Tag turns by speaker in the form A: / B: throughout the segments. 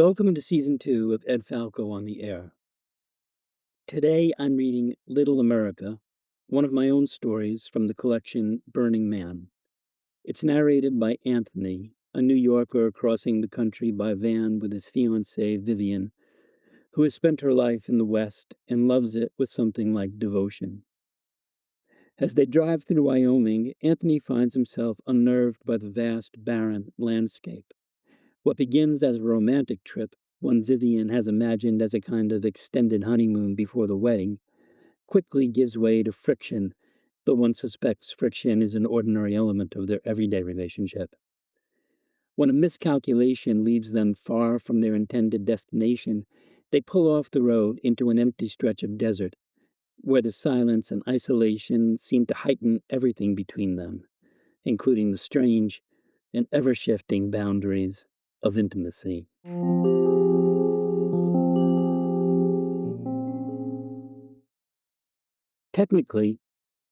A: Welcome to Season 2 of Ed Falco on the Air. Today I'm reading Little America, one of my own stories from the collection Burning Man. It's narrated by Anthony, a New Yorker crossing the country by van with his fiancée, Vivian, who has spent her life in the West and loves it with something like devotion. As they drive through Wyoming, Anthony finds himself unnerved by the vast, barren landscape. What begins as a romantic trip, one Vivian has imagined as a kind of extended honeymoon before the wedding, quickly gives way to friction, though one suspects friction is an ordinary element of their everyday relationship. When a miscalculation leaves them far from their intended destination, they pull off the road into an empty stretch of desert, where the silence and isolation seem to heighten everything between them, including the strange and ever-shifting boundaries of intimacy. Technically,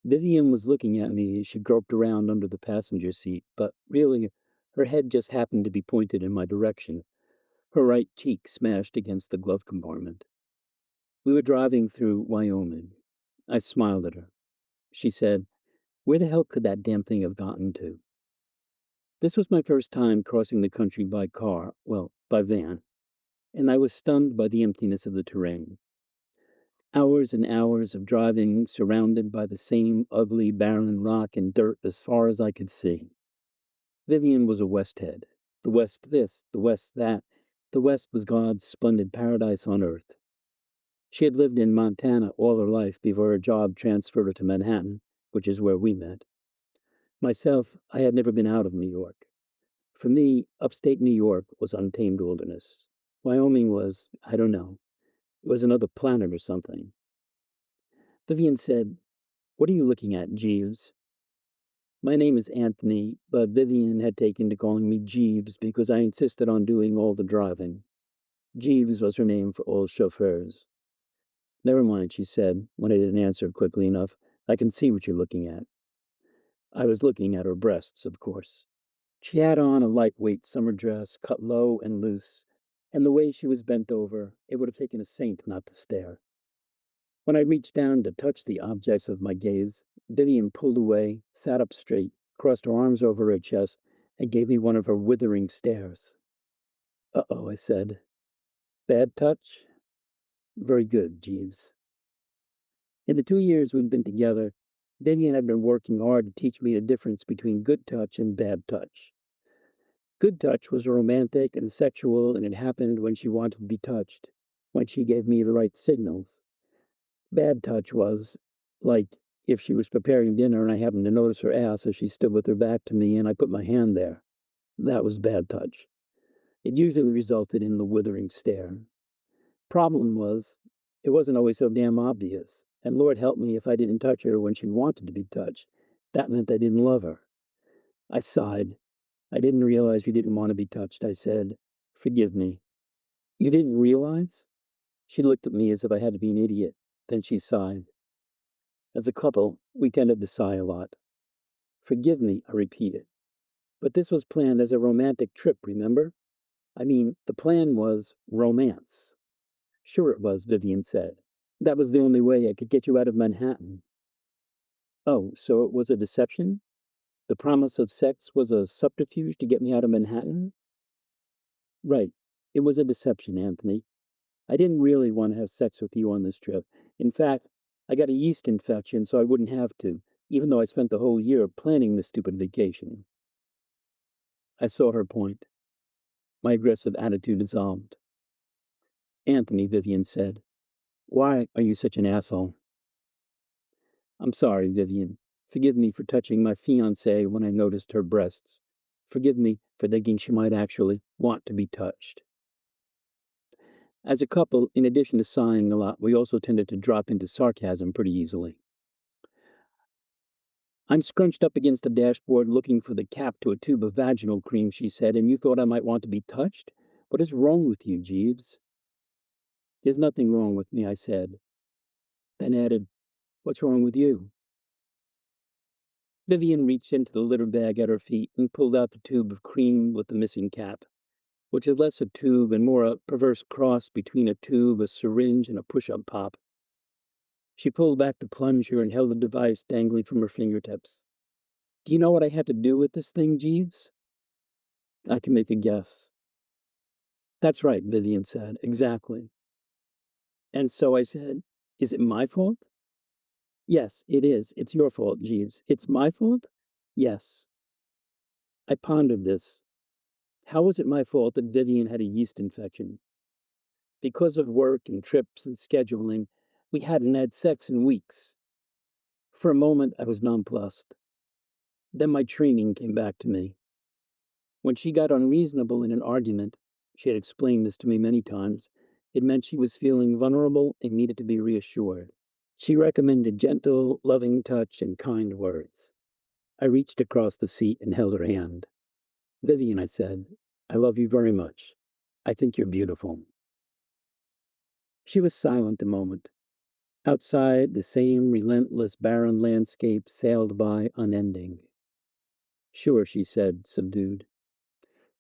A: Vivian was looking at me as she groped around under the passenger seat, but really, her head just happened to be pointed in my direction, her right cheek smashed against the glove compartment. We were driving through Wyoming. I smiled at her. She said, "Where the hell could that damn thing have gotten to?" This was my first time crossing the country by car, well, by van, and I was stunned by the emptiness of the terrain. Hours and hours of driving surrounded by the same ugly, barren rock and dirt as far as I could see. Vivian was a Westhead. The West this, the West that. The West was God's splendid paradise on earth. She had lived in Montana all her life before her job transferred her to Manhattan, which is where we met. Myself, I had never been out of New York. For me, upstate New York was untamed wilderness. Wyoming was, I don't know, it was another planet or something. Vivian said, "What are you looking at, Jeeves?" My name is Anthony, but Vivian had taken to calling me Jeeves because I insisted on doing all the driving. Jeeves was her name for all chauffeurs. "Never mind," she said, when I didn't answer quickly enough. "I can see what you're looking at." I was looking at her breasts, of course. She had on a lightweight summer dress, cut low and loose, and the way she was bent over, it would have taken a saint not to stare. When I reached down to touch the objects of my gaze, Vivian pulled away, sat up straight, crossed her arms over her chest, and gave me one of her withering stares. "Uh-oh," I said. "Bad touch?" "Very good, Jeeves." In the 2 years we'd been together, Vivian had been working hard to teach me the difference between good touch and bad touch. Good touch was romantic and sexual, and it happened when she wanted to be touched, when she gave me the right signals. Bad touch was, like, if she was preparing dinner and I happened to notice her ass as she stood with her back to me and I put my hand there. That was bad touch. It usually resulted in the withering stare. Problem was, it wasn't always so damn obvious, and Lord help me if I didn't touch her when she wanted to be touched. That meant I didn't love her. I sighed. "I didn't realize you didn't want to be touched," I said. "Forgive me." "You didn't realize?" She looked at me as if I had to be an idiot. Then she sighed. As a couple, we tended to sigh a lot. "Forgive me," I repeated. "But this was planned as a romantic trip, remember? I mean, the plan was romance." "Sure it was," Vivian said. "That was the only way I could get you out of Manhattan." "Oh, so it was a deception? The promise of sex was a subterfuge to get me out of Manhattan?" "Right. It was a deception, Anthony. I didn't really want to have sex with you on this trip. In fact, I got a yeast infection so I wouldn't have to, even though I spent the whole year planning this stupid vacation." I saw her point. My aggressive attitude dissolved. "Anthony," Vivian said, "why are you such an asshole?" "I'm sorry, Vivian. Forgive me for touching my fiancée when I noticed her breasts. Forgive me for thinking she might actually want to be touched." As a couple, in addition to sighing a lot, we also tended to drop into sarcasm pretty easily. "I'm scrunched up against the dashboard looking for the cap to a tube of vaginal cream," she said, "and you thought I might want to be touched? What is wrong with you, Jeeves?" "There's nothing wrong with me," I said. Then added, "What's wrong with you?" Vivian reached into the litter bag at her feet and pulled out the tube of cream with the missing cap. which is less a tube and more a perverse cross between a tube, a syringe, and a push-up pop. She pulled back the plunger and held the device dangling from her fingertips. Do you know what I had to do with this thing, Jeeves? I can make a guess. That's right, Vivian said. Exactly. And so I said, is it my fault? Yes, it is. It's your fault, Jeeves. It's my fault? Yes. I pondered this. How was it my fault that Vivian had a yeast infection? Because of work and trips and scheduling, we hadn't had sex in weeks. For a moment, I was nonplussed. Then my training came back to me. When she got unreasonable in an argument, she had explained this to me many times, it meant she was feeling vulnerable and needed to be reassured. She recommended gentle, loving touch and kind words. I reached across the seat and held her hand. Vivian, I said, I love you very much. I think you're beautiful. She was silent a moment. Outside, the same relentless, barren landscape sailed by unending. Sure, she said, subdued.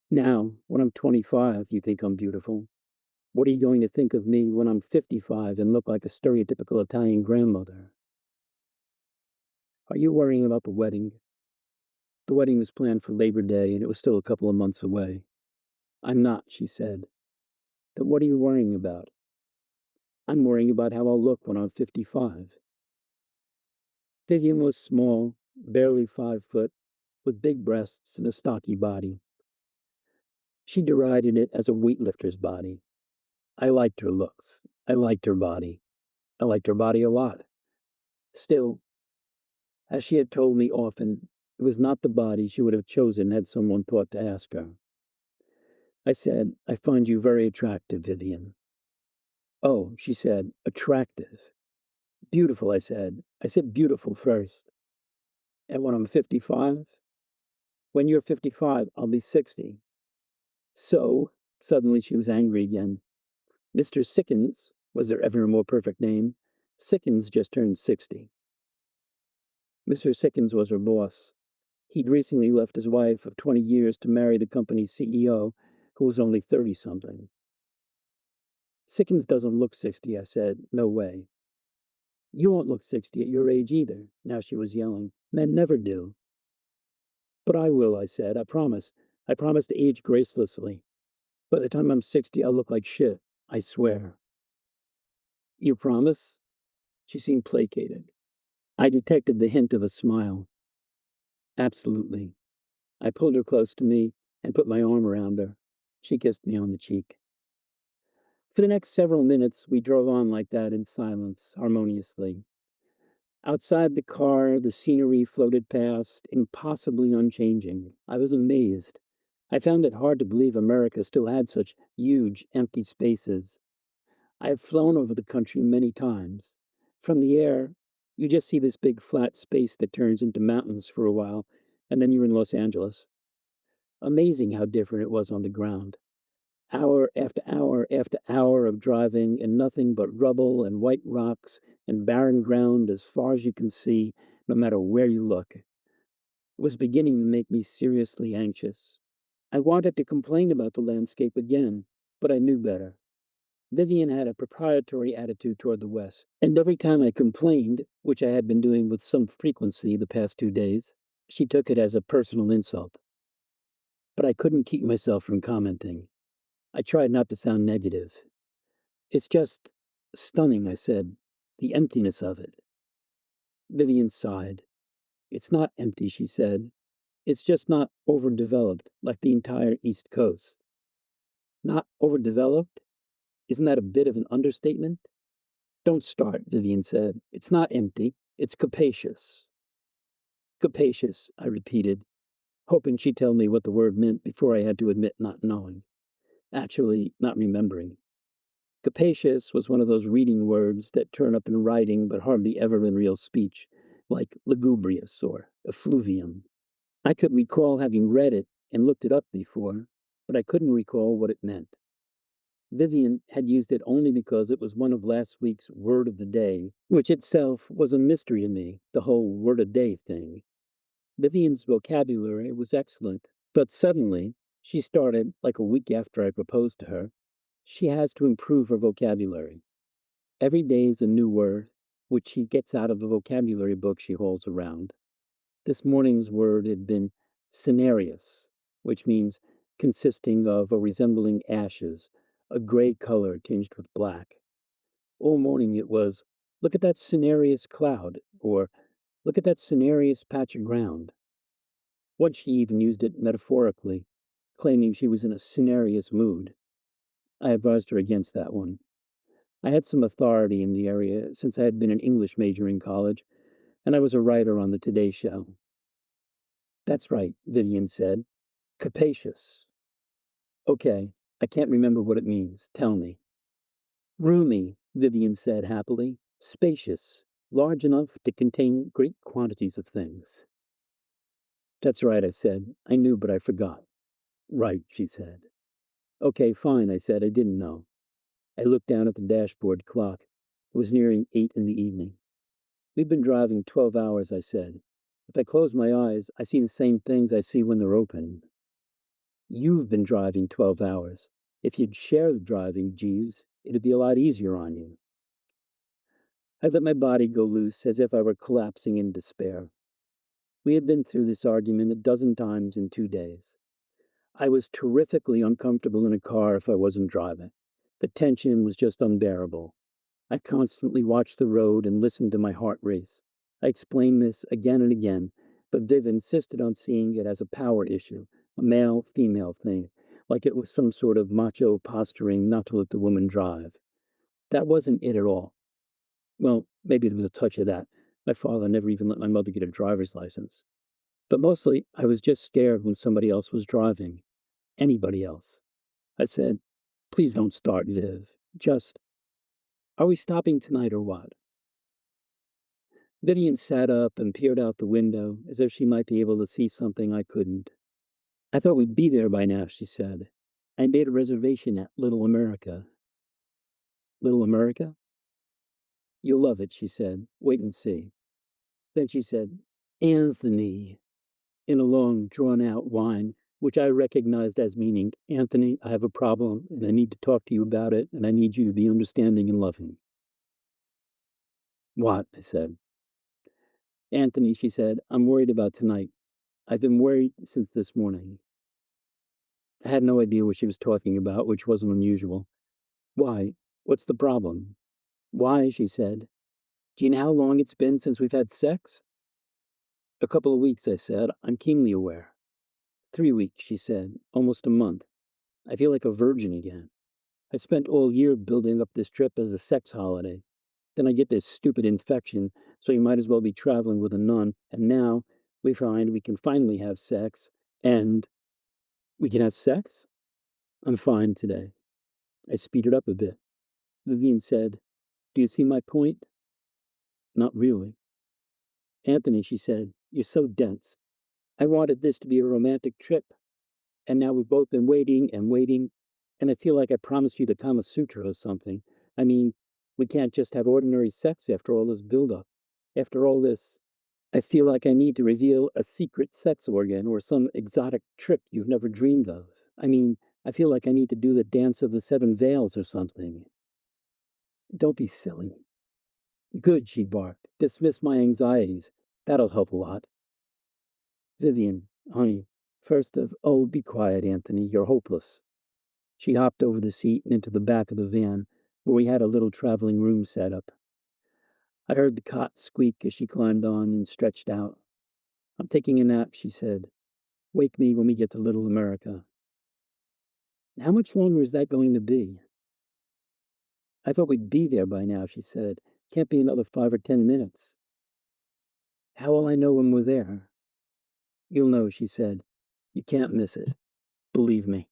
A: Now, when I'm 25, you think I'm beautiful. What are you going to think of me when I'm 55 and look like a stereotypical Italian grandmother? Are you worrying about the wedding? The wedding was planned for Labor Day, and it was still a couple of months away. I'm not, she said. Then what are you worrying about? I'm worrying about how I'll look when I'm 55. Vivian was small, barely 5 foot, with big breasts and a stocky body. She derided it as a weightlifter's body. I liked her looks. I liked her body. I liked her body a lot. Still, as she had told me often, it was not the body she would have chosen had someone thought to ask her. I said, I find you very attractive, Vivian. Oh, she said, attractive. Beautiful, I said. I said beautiful first. And when I'm 55? When you're 55, I'll be 60. So, suddenly she was angry again. Mr. Sickens, was there ever a more perfect name? Sickens just turned 60. Mr. Sickens was her boss. He'd recently left his wife of 20 years to marry the company's CEO, who was only 30-something. Sickens doesn't look 60, I said. No way. You won't look 60 at your age either. Now she was yelling. Men never do. But I will, I said. I promise. I promise to age gracelessly. By the time I'm 60, I'll look like shit. I swear. You promise? She seemed placated. I detected the hint of a smile. Absolutely. I pulled her close to me and put my arm around her. She kissed me on the cheek. For the next several minutes, we drove on like that in silence, harmoniously. Outside the car, the scenery floated past, impossibly unchanging. I was amazed. I found it hard to believe America still had such huge, empty spaces. I have flown over the country many times. From the air, you just see this big flat space that turns into mountains for a while, and then you're in Los Angeles. Amazing how different it was on the ground. Hour after hour after hour of driving, and nothing but rubble and white rocks and barren ground as far as you can see, no matter where you look. It was beginning to make me seriously anxious. I wanted to complain about the landscape again, but I knew better. Vivian had a proprietary attitude toward the West, and every time I complained, which I had been doing with some frequency the past 2 days, she took it as a personal insult. But I couldn't keep myself from commenting. I tried not to sound negative. It's just stunning, I said, the emptiness of it. Vivian sighed. It's not empty, she said. It's just not overdeveloped like the entire East Coast. Not overdeveloped? Isn't that a bit of an understatement? Don't start, Vivian said. It's not empty. It's capacious. Capacious, I repeated, hoping she'd tell me what the word meant before I had to admit not knowing. Actually, not remembering. Capacious was one of those reading words that turn up in writing but hardly ever in real speech, like lugubrious or effluvium. I could recall having read it and looked it up before, but I couldn't recall what it meant. Vivian had used it only because it was one of last week's word of the day, which itself was a mystery to me, the whole word a day thing. Vivian's vocabulary was excellent, but suddenly She started like a week after I proposed to her. She has to improve her vocabulary. Every day is a new word, which she gets out of the vocabulary book she hauls around. This morning's word had been cinereous, which means consisting of or resembling ashes, a gray color tinged with black. All morning it was, look at that cinereous cloud, or look at that cinereous patch of ground. Once she even used it metaphorically, claiming she was in a cinereous mood. I advised her against that one. I had some authority in the area since I had been an English major in college, and I was a writer on the Today Show. That's right, Vivian said. Capacious. Okay, I can't remember what it means. Tell me. Roomy, Vivian said happily. Spacious. Large enough to contain great quantities of things. That's right, I said. I knew, but I forgot. Right, she said. Okay, fine, I said. I didn't know. I looked down at the dashboard clock. It was nearing 8 in the evening. We've been driving 12 hours, I said. If I close my eyes, I see the same things I see when they're open. You've been driving 12 hours. If you'd share the driving, Jeeves, it'd be a lot easier on you. I let my body go loose as if I were collapsing in despair. We had been through this argument a dozen times in 2 days. I was terrifically uncomfortable in a car if I wasn't driving. The tension was just unbearable. I constantly watched the road and listened to my heart race. I explained this again and again, but Viv insisted on seeing it as a power issue, a male-female thing, like it was some sort of macho posturing not to let the woman drive. That wasn't it at all. Well, maybe there was a touch of that. My father never even let my mother get a driver's license. But mostly, I was just scared when somebody else was driving. Anybody else. I said, please don't start, Viv. Just, are we stopping tonight or what? Vivian sat up and peered out the window as if she might be able to see something I couldn't. I thought we'd be there by now, she said. I made a reservation at Little America. Little America? You'll love it, she said. Wait and see. Then she said, Anthony, in a long, drawn-out whine, which I recognized as meaning, Anthony, I have a problem, and I need to talk to you about it, and I need you to be understanding and loving. What? I said. Anthony, she said, I'm worried about tonight. I've been worried since this morning. I had no idea what she was talking about, which wasn't unusual. Why? What's the problem? Why? She said. Do you know how long it's been since we've had sex? A couple of weeks, I said. I'm keenly aware. 3 weeks, she said. Almost a month. I feel like a virgin again. I spent all year building up this trip as a sex holiday. Then I get this stupid infection, so you might as well be traveling with a nun, and now we find we can finally have sex, and we can have sex? I'm fine today. I speeded up a bit. Vivian said, do you see my point? Not really. Anthony, she said, you're so dense. I wanted this to be a romantic trip, and now we've both been waiting and waiting, and I feel like I promised you the Kama Sutra or something. I mean, we can't just have ordinary sex after all this buildup. After all this, I feel like I need to reveal a secret sex organ or some exotic trick you've never dreamed of. I mean, I feel like I need to do the dance of the 7 veils or something. Don't be silly. Good, she barked. Dismiss my anxieties. That'll help a lot. Vivian, honey, oh, be quiet, Anthony. You're hopeless. She hopped over the seat and into the back of the van, where we had a little traveling room set up. I heard the cot squeak as she climbed on and stretched out. I'm taking a nap, she said. Wake me when we get to Little America. How much longer is that going to be? I thought we'd be there by now, she said. Can't be another 5 or 10 minutes. How will I know when we're there? You'll know, she said. You can't miss it. Believe me.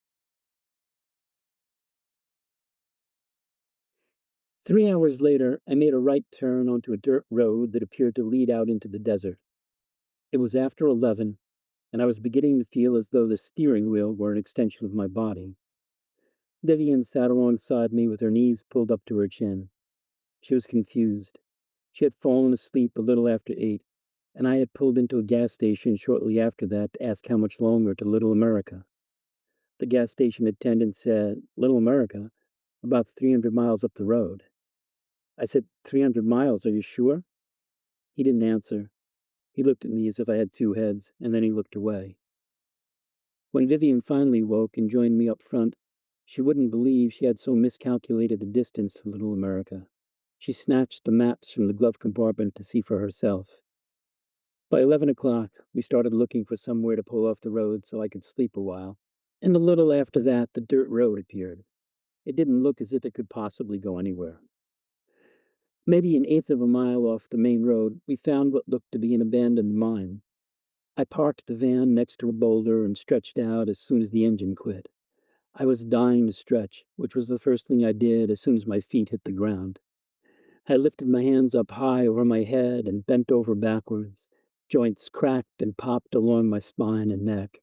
A: 3 hours later, I made a right turn onto a dirt road that appeared to lead out into the desert. It was after 11, and I was beginning to feel as though the steering wheel were an extension of my body. Vivian sat alongside me with her knees pulled up to her chin. She was confused. She had fallen asleep a little after 8, and I had pulled into a gas station shortly after that to ask how much longer to Little America. The gas station attendant said, Little America, about 300 miles up the road. I said, 300 miles, are you sure? He didn't answer. He looked at me as if I had two heads, and then he looked away. When Vivian finally woke and joined me up front, she wouldn't believe she had so miscalculated the distance to Little America. She snatched the maps from the glove compartment to see for herself. By 11 o'clock, we started looking for somewhere to pull off the road so I could sleep a while. And a little after that, the dirt road appeared. It didn't look as if it could possibly go anywhere. Maybe an eighth of a mile off the main road, we found what looked to be an abandoned mine. I parked the van next to a boulder and stretched out as soon as the engine quit. I was dying to stretch, which was the first thing I did as soon as my feet hit the ground. I lifted my hands up high over my head and bent over backwards. Joints cracked and popped along my spine and neck.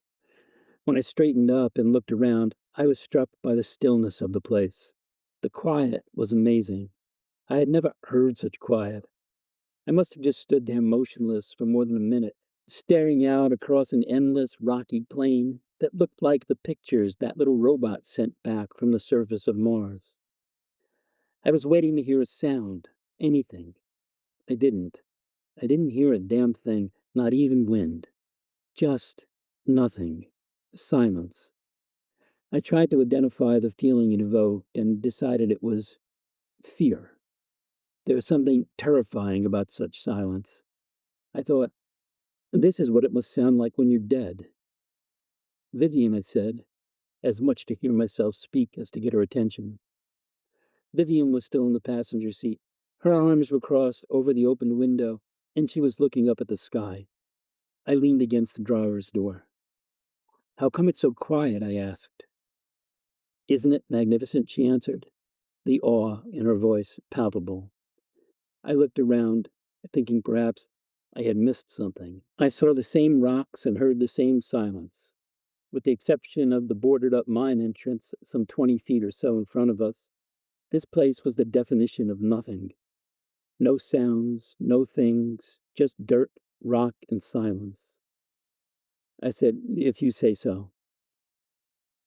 A: When I straightened up and looked around, I was struck by the stillness of the place. The quiet was amazing. I had never heard such quiet. I must have just stood there motionless for more than a minute, staring out across an endless rocky plain that looked like the pictures that little robot sent back from the surface of Mars. I was waiting to hear a sound, anything. I didn't. I didn't hear a damn thing, not even wind. Just nothing. Silence. I tried to identify the feeling it evoked and decided it was fear. There was something terrifying about such silence. I thought, this is what it must sound like when you're dead. Vivian, I said, as much to hear myself speak as to get her attention. Vivian was still in the passenger seat. Her arms were crossed over the open window, and she was looking up at the sky. I leaned against the driver's door. How come it's so quiet? I asked. Isn't it magnificent? She answered, the awe in her voice palpable. I looked around, thinking perhaps I had missed something. I saw the same rocks and heard the same silence. With the exception of the boarded-up mine entrance some 20 feet or so in front of us, this place was the definition of nothing. No sounds, no things, just dirt, rock, and silence. I said, if you say so.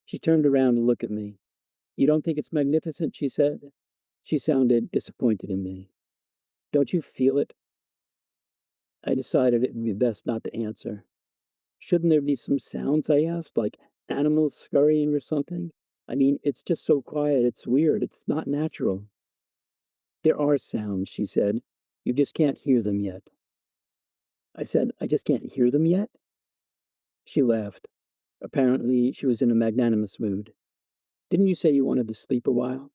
A: She turned around to look at me. You don't think it's magnificent? She said. She sounded disappointed in me. Don't you feel it? I decided it would be best not to answer. Shouldn't there be some sounds? I asked, like animals scurrying or something? I mean, it's just so quiet, it's weird, it's not natural. There are sounds, she said. You just can't hear them yet. I said, I just can't hear them yet? She laughed. Apparently, she was in a magnanimous mood. Didn't you say you wanted to sleep a while?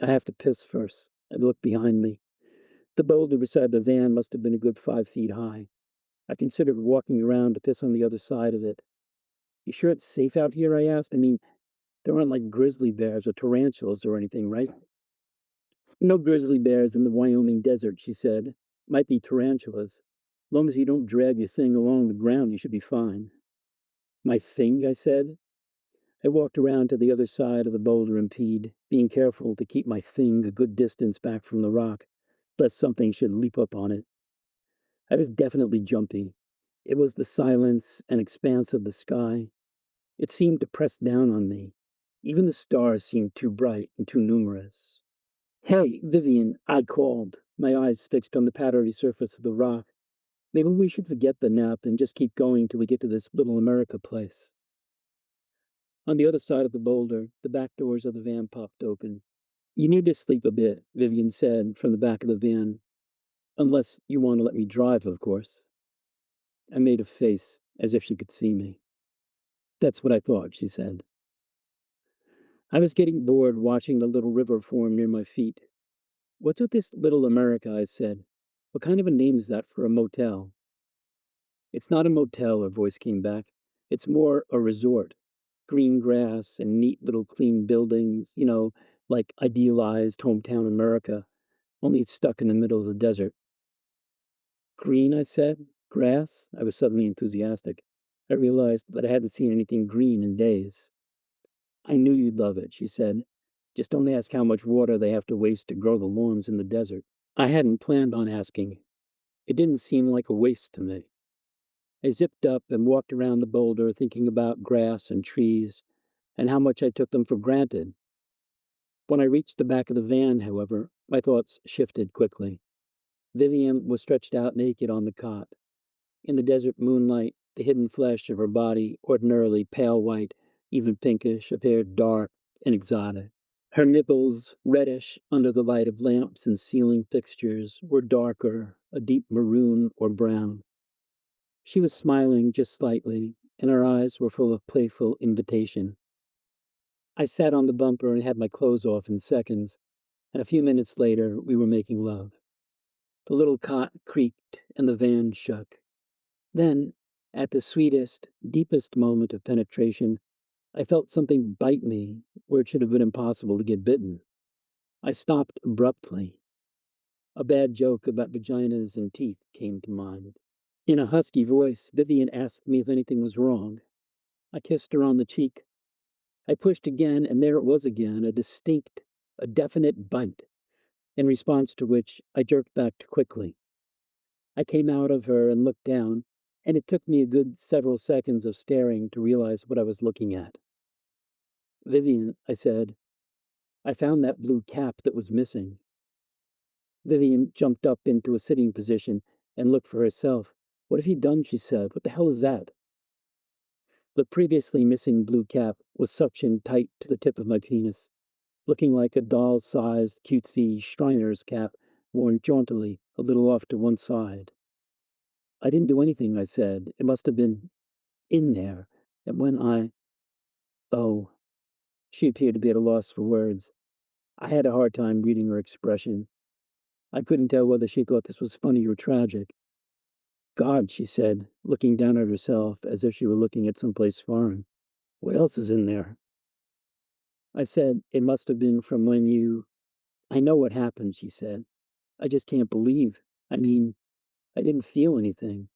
A: I have to piss first. I looked behind me. The boulder beside the van must have been a good 5 feet high. I considered walking around to piss on the other side of it. You sure it's safe out here? I asked. I mean, there aren't like grizzly bears or tarantulas or anything, right? No grizzly bears in the Wyoming desert, she said. Might be tarantulas. Long as you don't drag your thing along the ground, you should be fine. My thing? I said. I walked around to the other side of the boulder and peed, being careful to keep my thing a good distance back from the rock, lest something should leap up on it. I was definitely jumpy. It was the silence and expanse of the sky. It seemed to press down on me. Even the stars seemed too bright and too numerous. Hey, Vivian, I called, my eyes fixed on the powdery surface of the rock. Maybe we should forget the nap and just keep going till we get to this Little America place. On the other side of the boulder, the back doors of the van popped open. You need to sleep a bit, Vivian said from the back of the van. Unless you want to let me drive, of course. I made a face as if she could see me. That's what I thought, she said. I was getting bored watching the little river form near my feet. What's with this Little America? I said. What kind of a name is that for a motel? It's not a motel, her voice came back. It's more a resort. Green grass and neat little clean buildings, like idealized hometown America, only it's stuck in the middle of the desert. Green, I said. Grass? I was suddenly enthusiastic. I realized that I hadn't seen anything green in days. I knew you'd love it, she said. Just don't ask how much water they have to waste to grow the lawns in the desert. I hadn't planned on asking. It didn't seem like a waste to me. I zipped up and walked around the boulder, thinking about grass and trees and how much I took them for granted. When I reached the back of the van, however, my thoughts shifted quickly. Vivian was stretched out naked on the cot. In the desert moonlight, the hidden flesh of her body, ordinarily pale white, even pinkish, appeared dark and exotic. Her nipples, reddish under the light of lamps and ceiling fixtures, were darker, a deep maroon or brown. She was smiling just slightly, and her eyes were full of playful invitation. I sat on the bumper and had my clothes off in seconds, and a few minutes later we were making love. The little cot creaked and the van shook. Then, at the sweetest, deepest moment of penetration, I felt something bite me where it should have been impossible to get bitten. I stopped abruptly. A bad joke about vaginas and teeth came to mind. In a husky voice, Vivian asked me if anything was wrong. I kissed her on the cheek. I pushed again, and there it was again, a distinct, a definite bite, in response to which I jerked back quickly. I came out of her and looked down, and it took me a good several seconds of staring to realize what I was looking at. Vivian, I said, I found that blue cap that was missing. Vivian jumped up into a sitting position and looked for herself. What have you done? She said. What the hell is that? The previously missing blue cap was suctioned tight to the tip of my penis, looking like a doll-sized, cutesy Shriner's cap worn jauntily a little off to one side. I didn't do anything, I said. It must have been in there. And when Oh, she appeared to be at a loss for words. I had a hard time reading her expression. I couldn't tell whether she thought this was funny or tragic. God, she said, looking down at herself as if she were looking at someplace foreign. What else is in there? I said, it must have been from when you... I know what happened, she said. I just can't believe. I mean, I didn't feel anything.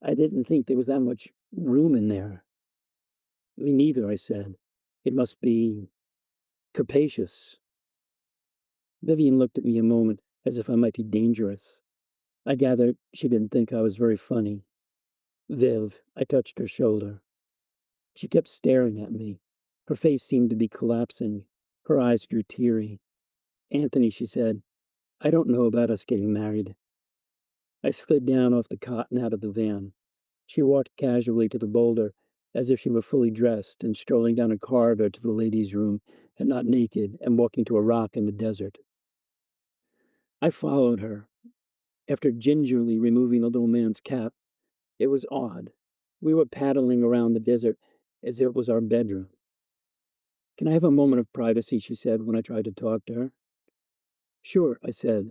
A: I didn't think there was that much room in there. Me neither, I said. It must be capacious. Vivian looked at me a moment as if I might be dangerous. I gathered she didn't think I was very funny. Viv, I touched her shoulder. She kept staring at me. Her face seemed to be collapsing. Her eyes grew teary. Anthony, she said, I don't know about us getting married. I slid down off the cot and out of the van. She walked casually to the boulder, as if she were fully dressed and strolling down a corridor to the ladies' room, and not naked and walking to a rock in the desert. I followed her. After gingerly removing the little man's cap, it was odd. We were paddling around the desert as if it was our bedroom. Can I have a moment of privacy, she said when I tried to talk to her. Sure, I said,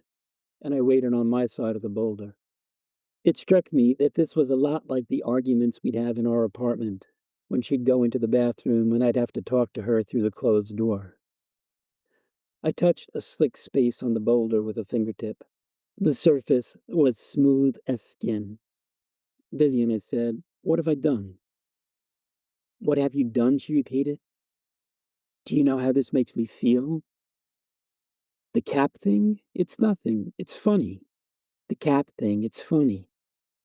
A: and I waited on my side of the boulder. It struck me that this was a lot like the arguments we'd have in our apartment, when she'd go into the bathroom and I'd have to talk to her through the closed door. I touched a slick space on the boulder with a fingertip. The surface was smooth as skin. Vivian, I said, what have I done? What have you done? She repeated. Do you know how this makes me feel? The cap thing? It's nothing. It's funny. The cap thing, it's funny.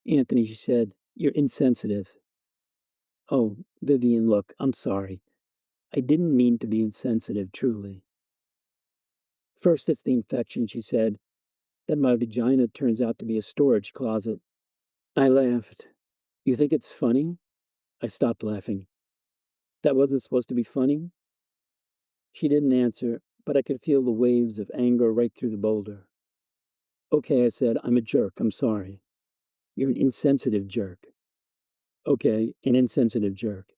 A: Anthony, she said, you're insensitive. Oh, Vivian, look, I'm sorry. I didn't mean to be insensitive, truly. First, it's the infection, she said. Then my vagina turns out to be a storage closet. I laughed. You think it's funny? I stopped laughing. That wasn't supposed to be funny? She didn't answer, but I could feel the waves of anger right through the boulder. Okay, I said, I'm a jerk. I'm sorry. You're an insensitive jerk. Okay, an insensitive jerk.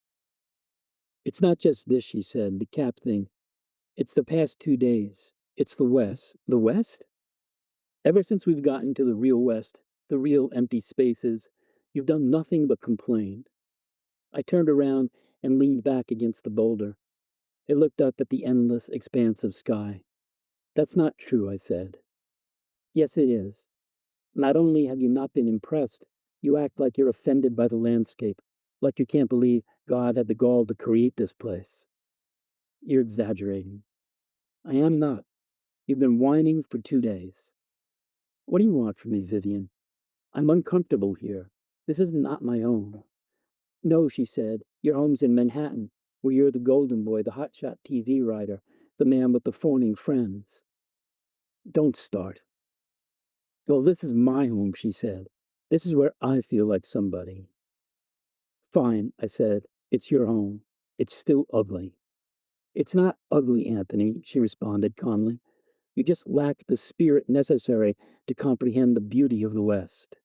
A: It's not just this, she said, the cap thing. It's the past 2 days. It's the West. The West? Ever since we've gotten to the real West, the real empty spaces, you've done nothing but complain. I turned around and leaned back against the boulder. I looked up at the endless expanse of sky. That's not true, I said. Yes, it is. Not only have you not been impressed, you act like you're offended by the landscape, like you can't believe God had the gall to create this place. You're exaggerating. I am not. You've been whining for 2 days. What do you want from me, Vivian? I'm uncomfortable here. This is not my home. No, she said. Your home's in Manhattan, where you're the golden boy, the hotshot TV writer, the man with the phoning friends. Don't start. Well, this is my home, she said. This is where I feel like somebody. Fine, I said. It's your home. It's still ugly. It's not ugly, Anthony, she responded calmly. You just lack the spirit necessary to comprehend the beauty of the West.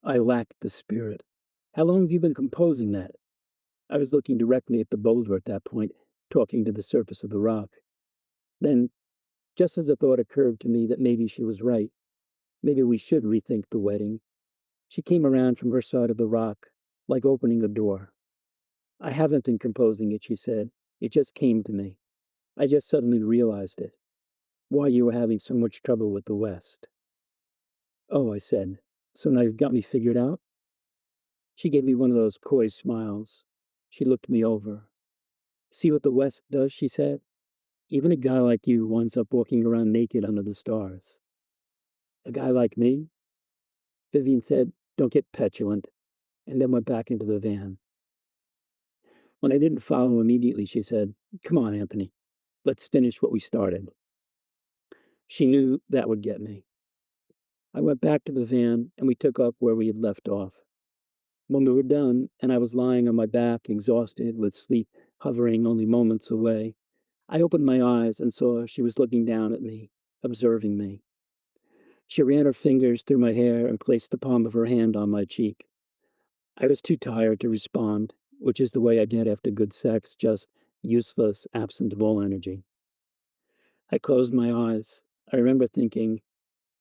A: I lack the spirit. How long have you been composing that? I was looking directly at the boulder at that point, talking to the surface of the rock. Then, just as a thought occurred to me that maybe she was right, maybe we should rethink the wedding, she came around from her side of the rock, like opening a door. I haven't been composing it, she said. It just came to me. I just suddenly realized it. Why you were having so much trouble with the West. Oh, I said. So now you've got me figured out? She gave me one of those coy smiles. She looked me over. See what the West does, she said. Even a guy like you winds up walking around naked under the stars. A guy like me? Vivian said, don't get petulant, and then went back into the van. When I didn't follow immediately, she said, come on, Anthony, let's finish what we started. She knew that would get me. I went back to the van, and we took up where we had left off. When we were done, and I was lying on my back, exhausted, with sleep hovering only moments away, I opened my eyes and saw she was looking down at me, observing me. She ran her fingers through my hair and placed the palm of her hand on my cheek. I was too tired to respond, which is the way I get after good sex, just useless, absent of all energy. I closed my eyes. I remember thinking,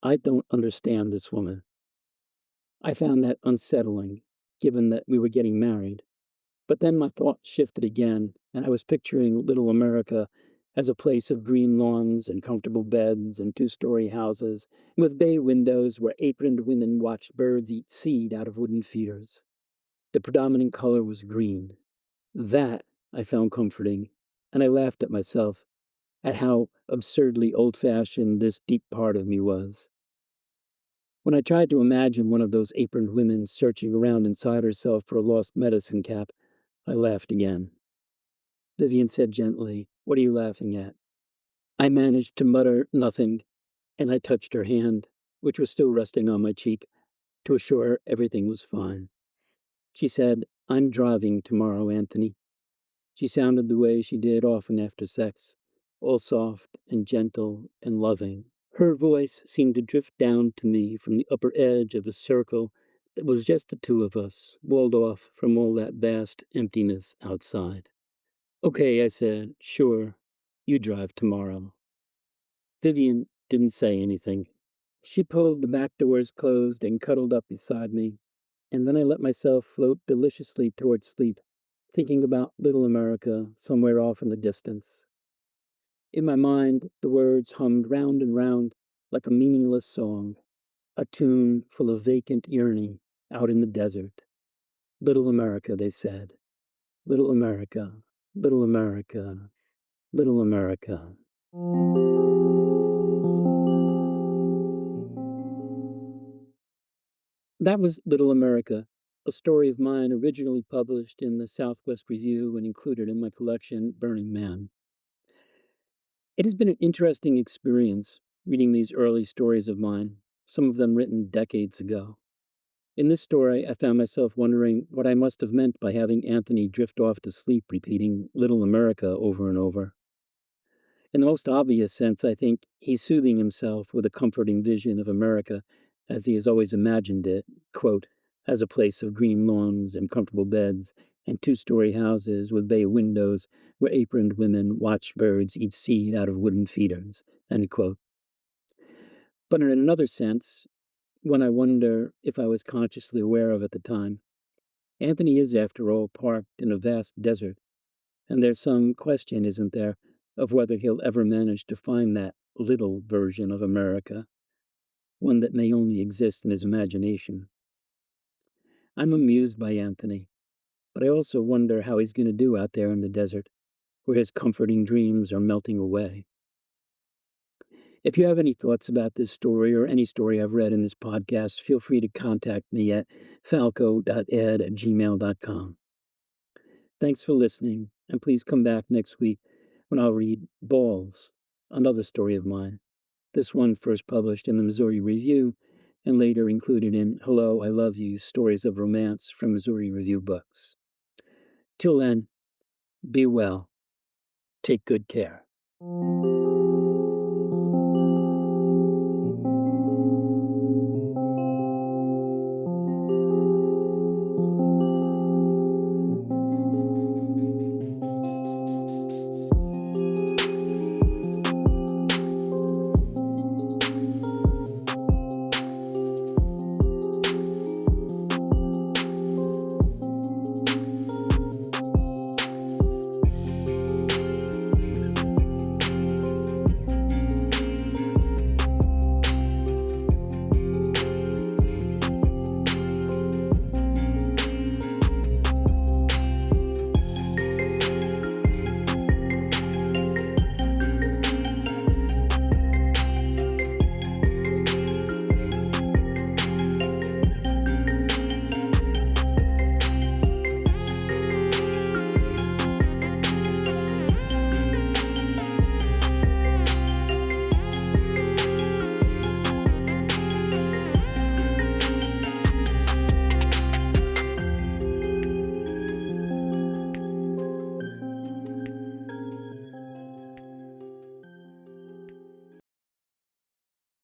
A: I don't understand this woman. I found that unsettling, given that we were getting married. But then my thoughts shifted again, and I was picturing Little America as a place of green lawns and comfortable beds and two-story houses, with bay windows where aproned women watched birds eat seed out of wooden feeders. The predominant color was green. That I found comforting, and I laughed at myself, at how absurdly old-fashioned this deep part of me was. When I tried to imagine one of those aproned women searching around inside herself for a lost medicine cap, I laughed again. Vivian said gently, what are you laughing at? I managed to mutter nothing, and I touched her hand, which was still resting on my cheek, to assure her everything was fine. She said, I'm driving tomorrow, Anthony. She sounded the way she did often after sex, all soft and gentle and loving. Her voice seemed to drift down to me from the upper edge of a circle that was just the two of us, walled off from all that vast emptiness outside. Okay, I said, sure, you drive tomorrow. Vivian didn't say anything. She pulled the back doors closed and cuddled up beside me, and then I let myself float deliciously toward sleep, thinking about Little America somewhere off in the distance. In my mind, the words hummed round and round like a meaningless song, a tune full of vacant yearning out in the desert. Little America, they said. Little America, Little America, Little America. That was Little America, a story of mine originally published in the Southwest Review and included in my collection, Burning Man. It has been an interesting experience reading these early stories of mine, some of them written decades ago. In this story, I found myself wondering what I must have meant by having Anthony drift off to sleep repeating Little America over and over. In the most obvious sense, I think he's soothing himself with a comforting vision of America as he has always imagined it, quote, as a place of green lawns and comfortable beds and two-story houses with bay windows where aproned women watch birds eat seed out of wooden feeders, end quote. But in another sense, one I wonder if I was consciously aware of at the time, Anthony is, after all, parked in a vast desert, and there's some question, isn't there, of whether he'll ever manage to find that little version of America, one that may only exist in his imagination. I'm amused by Anthony, but I also wonder how he's going to do out there in the desert, where his comforting dreams are melting away. If you have any thoughts about this story or any story I've read in this podcast, feel free to contact me at falco.ed@gmail.com. Thanks for listening, and please come back next week when I'll read Balls, another story of mine. This one first published in the Missouri Review and later included in Hello, I Love You, Stories of Romance from Missouri Review Books. Till then, be well. Take good care.